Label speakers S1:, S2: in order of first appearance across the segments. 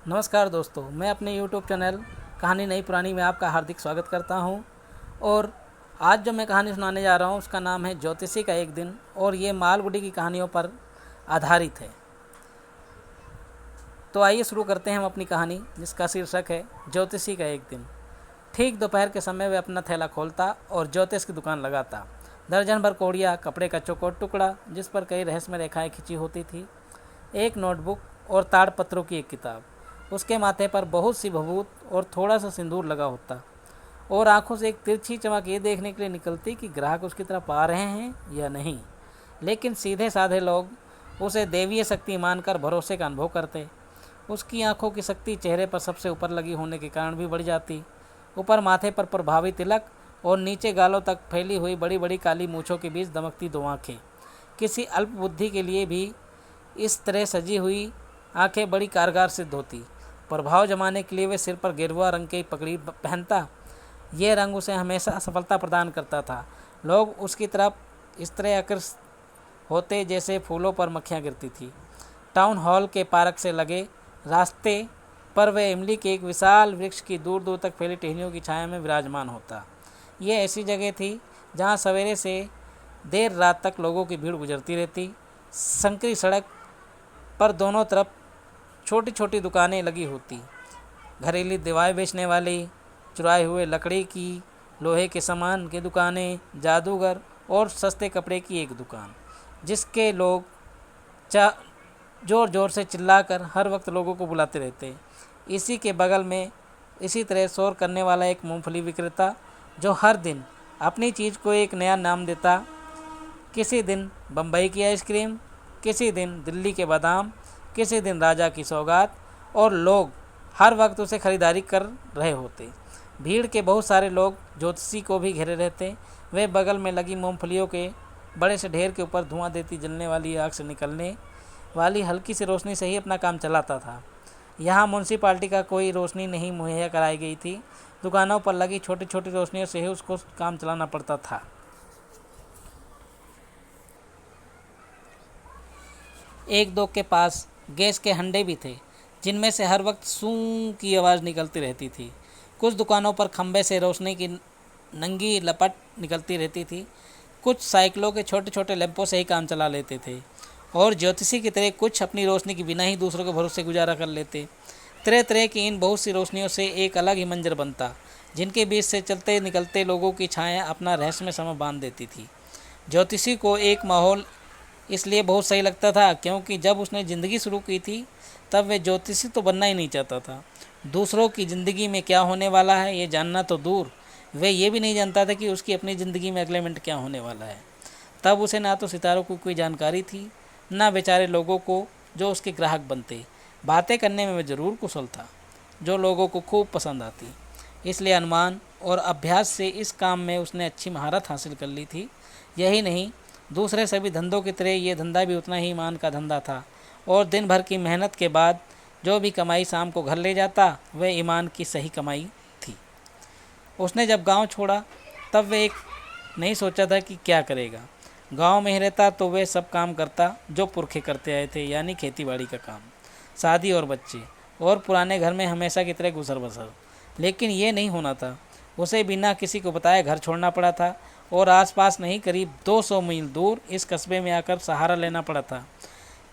S1: नमस्कार दोस्तों, मैं अपने YouTube चैनल कहानी नई पुरानी में आपका हार्दिक स्वागत करता हूं। और आज जो मैं कहानी सुनाने जा रहा हूं उसका नाम है ज्योतिषी का एक दिन, और ये मालगुडी की कहानियों पर आधारित है। तो आइए शुरू करते हैं हम अपनी कहानी, जिसका शीर्षक है ज्योतिषी का एक दिन। ठीक दोपहर के समय वह अपना थैला खोलता और ज्योतिष की दुकान लगाता। दर्जन भर कौड़ियाँ, कपड़े का चौकोर टुकड़ा जिस पर कई रहस्यमय रेखाएँ खिंची होती थी, एक नोटबुक और ताड़पत्रों की एक किताब। उसके माथे पर बहुत सी भभूत और थोड़ा सा सिंदूर लगा होता, और आंखों से एक तिरछी चमक ये देखने के लिए निकलती कि ग्राहक उसकी तरफ आ रहे हैं या नहीं। लेकिन सीधे साधे लोग उसे देवीय शक्ति मानकर भरोसे का अनुभव करते। उसकी आंखों की शक्ति चेहरे पर सबसे ऊपर लगी होने के कारण भी बढ़ जाती। ऊपर माथे पर प्रभावी तिलक और नीचे गालों तक फैली हुई बड़ी बड़ी काली मूँछों के बीच दमकती दो आँखें। किसी अल्प बुद्धि के लिए भी इस तरह सजी हुई आंखें बड़ी कारगर सिद्ध होती। प्रभाव जमाने के लिए वे सिर पर गेरुआ रंग की पगड़ी पहनता। यह रंग उसे हमेशा सफलता प्रदान करता था। लोग उसकी तरफ इस तरह आकर्षित होते जैसे फूलों पर मक्खियाँ गिरती थी। टाउन हॉल के पार्क से लगे रास्ते पर वह इमली के एक विशाल वृक्ष की दूर दूर तक फैली टहनियों की छाया में विराजमान होता। यह ऐसी जगह थी जहाँ सवेरे से देर रात तक लोगों की भीड़ गुजरती रहती। संकरी सड़क पर दोनों तरफ छोटी छोटी दुकानें लगी होती। घरेलू दवाएं बेचने वाली, चुराए हुए लकड़ी की, लोहे के सामान की दुकानें, जादूगर और सस्ते कपड़े की एक दुकान, जिसके लोग जोर जोर से चिल्लाकर हर वक्त लोगों को बुलाते रहते। इसी के बगल में इसी तरह शोर करने वाला एक मूंगफली विक्रेता, जो हर दिन अपनी चीज़ को एक नया नाम देता। किसी दिन बम्बई की आइसक्रीम, किसी दिन दिल्ली के बादाम, किसी दिन राजा की सौगात, और लोग हर वक्त उसे खरीदारी कर रहे होते। भीड़ के बहुत सारे लोग ज्योतिषी को भी घेरे रहते। वे बगल में लगी मूंगफलियों के बड़े से ढेर के ऊपर धुआं देती जलने वाली आग से निकलने वाली हल्की सी रोशनी से ही अपना काम चलाता था। यहाँ म्यूनसिपालिटी का कोई रोशनी नहीं मुहैया कराई गई थी। दुकानों पर लगी छोटी छोटी रोशनियों से ही उसको काम चलाना पड़ता था। एक दो के पास गैस के हंडे भी थे, जिनमें से हर वक्त सूं की आवाज़ निकलती रहती थी। कुछ दुकानों पर खंभे से रोशनी की नंगी लपट निकलती रहती थी। कुछ साइकिलों के छोटे छोटे लैंपों से ही काम चला लेते थे, और ज्योतिषी की तरह कुछ अपनी रोशनी के बिना ही दूसरों के भरोसे गुजारा कर लेते। तरह तरह की इन बहुत सी रोशनियों से एक अलग ही मंजर बनता, जिनके बीच से चलते निकलते लोगों की छाया अपना रहस्यमय समय बांध देती थी। ज्योतिषी को एक माहौल इसलिए बहुत सही लगता था क्योंकि जब उसने ज़िंदगी शुरू की थी तब वह ज्योतिषी तो बनना ही नहीं चाहता था। दूसरों की ज़िंदगी में क्या होने वाला है ये जानना तो दूर, वह ये भी नहीं जानता था कि उसकी अपनी ज़िंदगी में अगले मिनट क्या होने वाला है। तब उसे ना तो सितारों की कोई जानकारी थी, ना बेचारे लोगों को जो उसके ग्राहक बनते। बातें करने में वह ज़रूर कुशल था, जो लोगों को खूब पसंद आती। इसलिए अनुमान और अभ्यास से इस काम में उसने अच्छी महारत हासिल कर ली थी। यही नहीं, दूसरे सभी धंधों की तरह ये धंधा भी उतना ही ईमान का धंधा था, और दिन भर की मेहनत के बाद जो भी कमाई शाम को घर ले जाता वह ईमान की सही कमाई थी। उसने जब गांव छोड़ा तब वह एक नहीं सोचा था कि क्या करेगा। गांव में ही रहता तो वह सब काम करता जो पुरखे करते आए थे, यानी खेतीबाड़ी का काम, शादी और बच्चे, और पुराने घर में हमेशा की तरह गुजर बसर। लेकिन ये नहीं होना था। उसे बिना किसी को बताए घर छोड़ना पड़ा था, और आसपास नहीं करीब 200 मील दूर इस कस्बे में आकर सहारा लेना पड़ा था।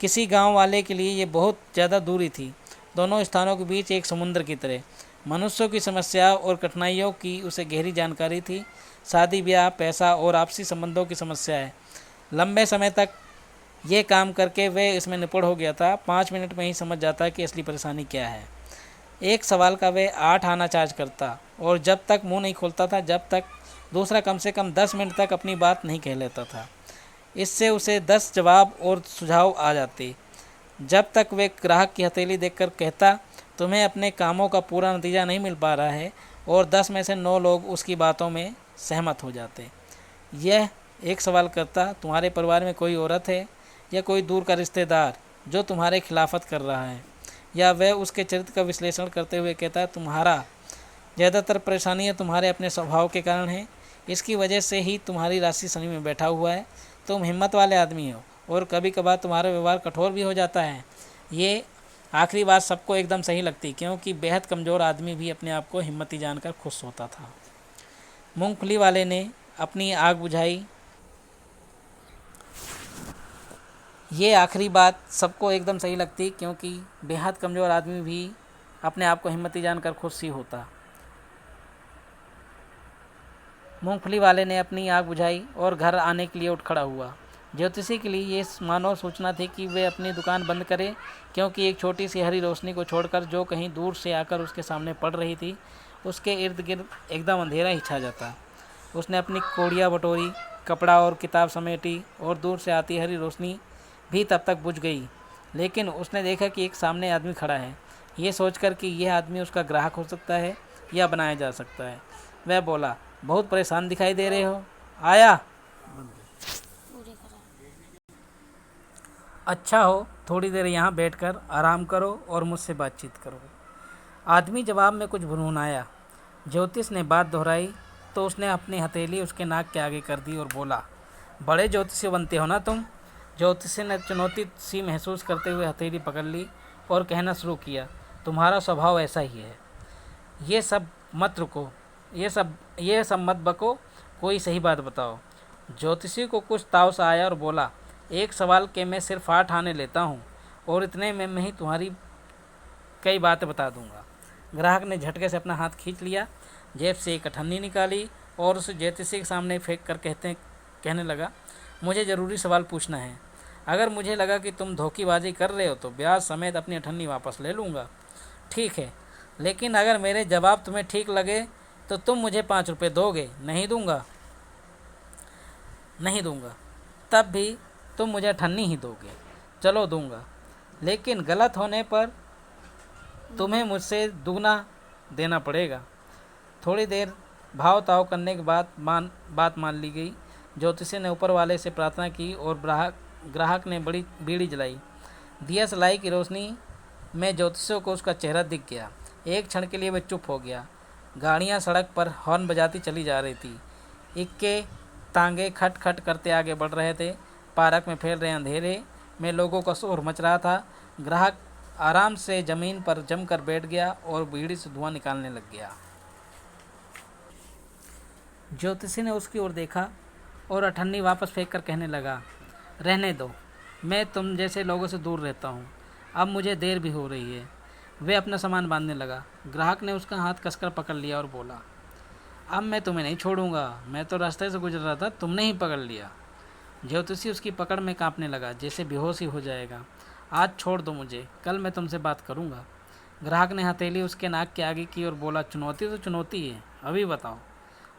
S1: किसी गांव वाले के लिए ये बहुत ज़्यादा दूरी थी। दोनों स्थानों के बीच एक समुद्र की तरह। मनुष्यों की समस्याओं और कठिनाइयों की उसे गहरी जानकारी थी। शादी ब्याह, पैसा और आपसी संबंधों की समस्याएं। लंबे समय तक ये काम करके वह इसमें निपुण हो गया था। 5 मिनट में ही समझ जाता कि असली परेशानी क्या है। एक सवाल का वह 8 आना चार्ज करता, और जब तक मुंह नहीं खोलता था जब तक दूसरा कम से कम 10 मिनट तक अपनी बात नहीं कह लेता था। इससे उसे 10 जवाब और सुझाव आ जाते। जब तक वे ग्राहक की हथेली देखकर कहता, तुम्हें अपने कामों का पूरा नतीजा नहीं मिल पा रहा है, और 10 में से 9 लोग उसकी बातों में सहमत हो जाते। यह एक सवाल करता, तुम्हारे परिवार में कोई औरत है या कोई दूर का रिश्तेदार जो तुम्हारे खिलाफत कर रहा है? या वह उसके चरित्र का विश्लेषण करते हुए कहता है, तुम्हारा ज़्यादातर परेशानियाँ तुम्हारे अपने स्वभाव के कारण हैं। इसकी वजह से ही तुम्हारी राशि शनि में बैठा हुआ है। तुम हिम्मत वाले आदमी हो, और कभी कभार तुम्हारा व्यवहार कठोर भी हो जाता है। ये आखिरी बात सबको एकदम सही लगती, क्योंकि बेहद कमज़ोर आदमी भी अपने आप को हिम्मती जानकर खुश होता था। मूंगफली वाले ने अपनी आग बुझाई। ये आखिरी बात सबको एकदम सही लगती, क्योंकि बेहद कमज़ोर आदमी भी अपने आप को हिम्मती जानकर खुश ही होता। मूंगफली वाले ने अपनी आग बुझाई और घर आने के लिए उठ खड़ा हुआ। ज्योतिषी के लिए ये मानव सूचना थी कि वे अपनी दुकान बंद करे, क्योंकि एक छोटी सी हरी रोशनी को छोड़कर जो कहीं दूर से आकर उसके सामने पड़ रही थी, उसके इर्द गिर्द एकदम अंधेरा ही छा जाता। उसने अपनी कोड़ियाँ बटोरी, कपड़ा और किताब समेटी और दूर से आती हरी रोशनी भी तब तक बुझ गई। लेकिन उसने देखा कि एक सामने आदमी खड़ा है। ये सोचकर कि यह आदमी उसका ग्राहक हो सकता है या बनाया जा सकता है, वह बोला, बहुत परेशान दिखाई दे रहे हो, आया? अच्छा हो, थोड़ी देर यहाँ बैठकर आराम करो और मुझसे बातचीत करो। आदमी जवाब में कुछ भुनभुनाया। ज्योतिष ने बात दोहराई तो उसने अपनी हथेली उसके नाक के आगे कर दी और बोला, बड़े ज्योतिषी बनते हो ना तुम। ज्योतिषी ने चुनौती सी महसूस करते हुए हथेली पकड़ ली और कहना शुरू किया, तुम्हारा स्वभाव ऐसा ही है। ये सब मत रुको, ये सब मत बको, कोई सही बात बताओ। ज्योतिषी को कुछ ताव सा आया और बोला, एक सवाल के मैं सिर्फ 8 आने लेता हूँ और इतने में मैं ही तुम्हारी कई बातें बता दूंगा। ग्राहक ने झटके से अपना हाथ खींच लिया, जेब से एक अठन्नी निकाली और उसे ज्योतिषी के सामने फेंक कर कहने लगा, मुझे ज़रूरी सवाल पूछना है। अगर मुझे लगा कि तुम धोखेबाजी कर रहे हो तो ब्याज समेत अपनी अठन्नी वापस ले लूँगा। ठीक है, लेकिन अगर मेरे जवाब तुम्हें ठीक लगे तो तुम मुझे 5 रुपये दोगे? नहीं दूंगा। नहीं दूंगा। तब भी तुम मुझे अठन्नी ही दोगे? चलो दूंगा, लेकिन गलत होने पर तुम्हें मुझसे दुगना देना पड़ेगा। थोड़ी देर भाव ताव करने के बाद बात मान ली गई। ज्योतिषी ने ऊपर वाले से प्रार्थना की और ग्राहक ने बड़ी बीड़ी जलाई। दिया सलाई की रोशनी में ज्योतिषी को उसका चेहरा दिख गया। एक क्षण के लिए वह चुप हो गया। गाड़ियां सड़क पर हॉर्न बजाती चली जा रही थी। इक्के तांगे खट खट करते आगे बढ़ रहे थे। पार्क में फैल रहे अंधेरे में लोगों का शोर मच रहा था। ग्राहक आराम से जमीन पर जमकर बैठ गया और बीड़ी से धुआं निकालने लग गया। ज्योतिषी ने उसकी ओर देखा और अठन्नी वापस फेंक कर कहने लगा, रहने दो, मैं तुम जैसे लोगों से दूर रहता हूँ। अब मुझे देर भी हो रही है। वे अपना सामान बांधने लगा। ग्राहक ने उसका हाथ कसकर पकड़ लिया और बोला, अब मैं तुम्हें नहीं छोड़ूंगा। मैं तो रास्ते से गुजर रहा था, तुमने ही पकड़ लिया। ज्योतिषी उसकी पकड़ में कांपने लगा, जैसे बेहोश ही हो जाएगा। आज छोड़ दो मुझे, कल मैं तुमसे बात करूंगा। ग्राहक ने हथेली उसके नाक के आगे की और बोला, चुनौती तो चुनौती है, अभी बताओ।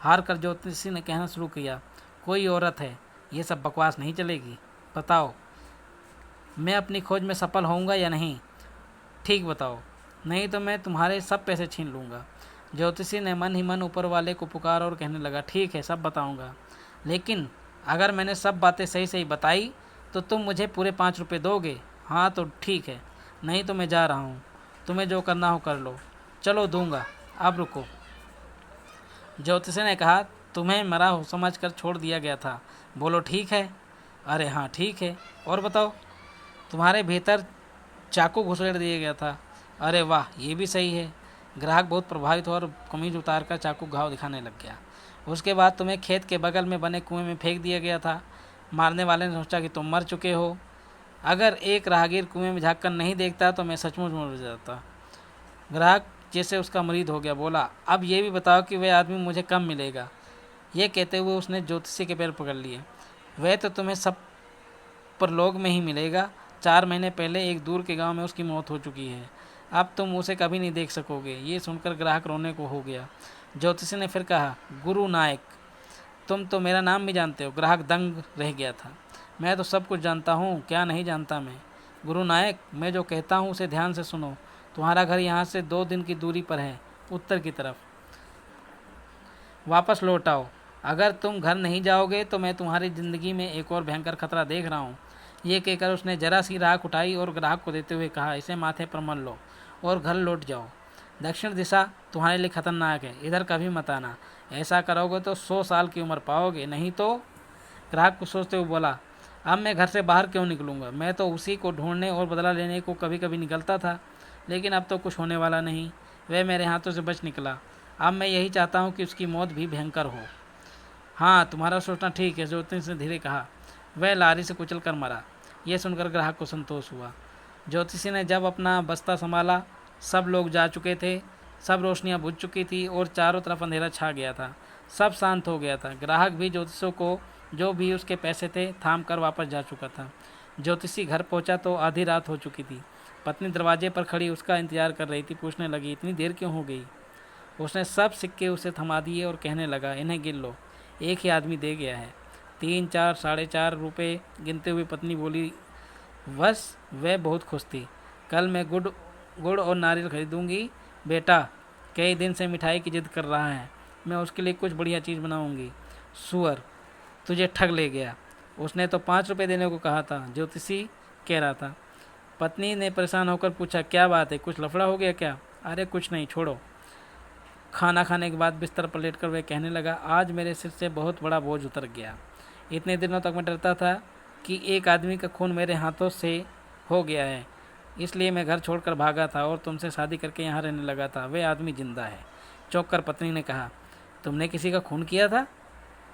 S1: हार कर ज्योतिषी ने कहना शुरू किया, कोई औरत है, ये सब बकवास नहीं चलेगी। बताओ, मैं अपनी खोज में सफल होऊंगा या नहीं? ठीक बताओ, नहीं तो मैं तुम्हारे सब पैसे छीन लूँगा। ज्योतिषी ने मन ही मन ऊपर वाले को पुकारा और कहने लगा, ठीक है, सब बताऊँगा, लेकिन अगर मैंने सब बातें सही सही बताई तो तुम मुझे पूरे 5 रुपये दोगे? हाँ तो ठीक है, नहीं तो मैं जा रहा हूँ। तुम्हें जो करना हो कर लो। चलो दूंगा, अब रुको। ज्योतिषी ने कहा, तुम्हें मरा हो समझ कर छोड़ दिया गया था, बोलो ठीक है? अरे हाँ ठीक है, और बताओ। तुम्हारे भीतर चाकू घुसेड़ दिया गया था। अरे वाह, ये भी सही है। ग्राहक बहुत प्रभावित हुआ और कमीज उतार कर चाकू घाव दिखाने लग गया। उसके बाद तुम्हें खेत के बगल में बने कुएं में फेंक दिया गया था। मारने वाले ने सोचा कि तुम मर चुके हो। अगर एक राहगीर कुएं में झाँक कर नहीं देखता तो मैं सचमुच मर जाता। ग्राहक जैसे उसका मरीद हो गया, बोला, अब ये भी बताओ कि वह आदमी मुझे कब मिलेगा? ये कहते हुए उसने ज्योतिषी के पैर पकड़ लिए। वह तो तुम्हें सब परलोक में ही मिलेगा। 4 महीने पहले एक दूर के गांव में उसकी मौत हो चुकी है। अब तुम उसे कभी नहीं देख सकोगे। ये सुनकर ग्राहक रोने को हो गया। ज्योतिषी ने फिर कहा, गुरु नायक, तुम तो मेरा नाम भी जानते हो। ग्राहक दंग रह गया था। मैं तो सब कुछ जानता हूँ, क्या नहीं जानता मैं? गुरु नायक, मैं जो कहता हूँ उसे ध्यान से सुनो। तुम्हारा घर यहाँ से 2 दिन की दूरी पर है, उत्तर की तरफ। वापस लौट आओ। अगर तुम घर नहीं जाओगे तो मैं तुम्हारी ज़िंदगी में एक और भयंकर खतरा देख रहा हूँ। ये कहकर उसने जरा सी राख उठाई और ग्राहक को देते हुए कहा, इसे माथे पर मल लो और घर लौट जाओ। दक्षिण दिशा तुम्हारे लिए खतरनाक है, इधर कभी मत आना। ऐसा करोगे तो 100 साल की उम्र पाओगे, नहीं तो। ग्राहक को सोचते हुए बोला, अब मैं घर से बाहर क्यों निकलूँगा? मैं तो उसी को ढूंढने और बदला लेने को कभी कभी निकलता था, लेकिन अब तो कुछ होने वाला नहीं। वह मेरे हाथों से बच निकला। अब मैं यही चाहता हूँ कि उसकी मौत भी भयंकर हो। हाँ, तुम्हारा सोचना ठीक है, ज्योतिषी ने धीरे कहा। वह लारी से कुचल कर मरा। यह सुनकर ग्राहक को संतोष हुआ। ज्योतिषी ने जब अपना बस्ता संभाला, सब लोग जा चुके थे, सब रोशनियां बुझ चुकी थी और चारों तरफ अंधेरा छा गया था। सब शांत हो गया था। ग्राहक भी ज्योतिषों को जो भी उसके पैसे थे थाम कर वापस जा चुका था। ज्योतिषी घर पहुंचा तो आधी रात हो चुकी थी। पत्नी दरवाजे पर खड़ी उसका इंतजार कर रही थी। पूछने लगी, इतनी देर क्यों हो गई? उसने सब सिक्के उसे थमा दिए और कहने लगा, इन्हें गिन लो, एक ही आदमी दे गया है। 3, 4, 4.5 रुपये गिनते हुए पत्नी बोली। बस वह बहुत खुश थी। कल मैं गुड़ गुड़ और नारियल खरीदूंगी। बेटा कई दिन से मिठाई की जिद कर रहा है, मैं उसके लिए कुछ बढ़िया चीज़ बनाऊंगी। सुअर तुझे ठग ले गया, उसने तो 5 रुपये देने को कहा था, ज्योतिषी कह रहा था। पत्नी ने परेशान होकर पूछा, क्या बात है, कुछ लफड़ा हो गया क्या? अरे कुछ नहीं, छोड़ो। खाना खाने के बाद बिस्तर पर लेटकर वह कहने लगा, आज मेरे सिर से बहुत बड़ा बोझ उतर गया। इतने दिनों तक मैं डरता था कि एक आदमी का खून मेरे हाथों से हो गया है, इसलिए मैं घर छोड़कर भागा था और तुमसे शादी करके यहाँ रहने लगा था। वह आदमी जिंदा है। चौंक कर पत्नी ने कहा, तुमने किसी का खून किया था?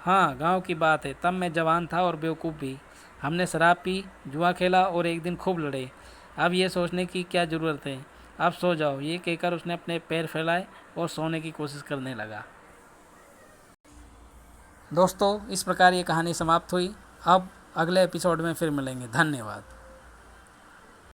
S1: हाँ, गांव की बात है। तब मैं जवान था और बेवकूफ़ भी। हमने शराब पी, जुआ खेला और एक दिन खूब लड़े। अब ये सोचने की क्या ज़रूरत है? अब सो जाओ। ये कहकर उसने अपने पैर फैलाए और सोने की कोशिश करने लगा। दोस्तों, इस प्रकार ये कहानी समाप्त हुई। अब अगले एपिसोड में फिर मिलेंगे। धन्यवाद।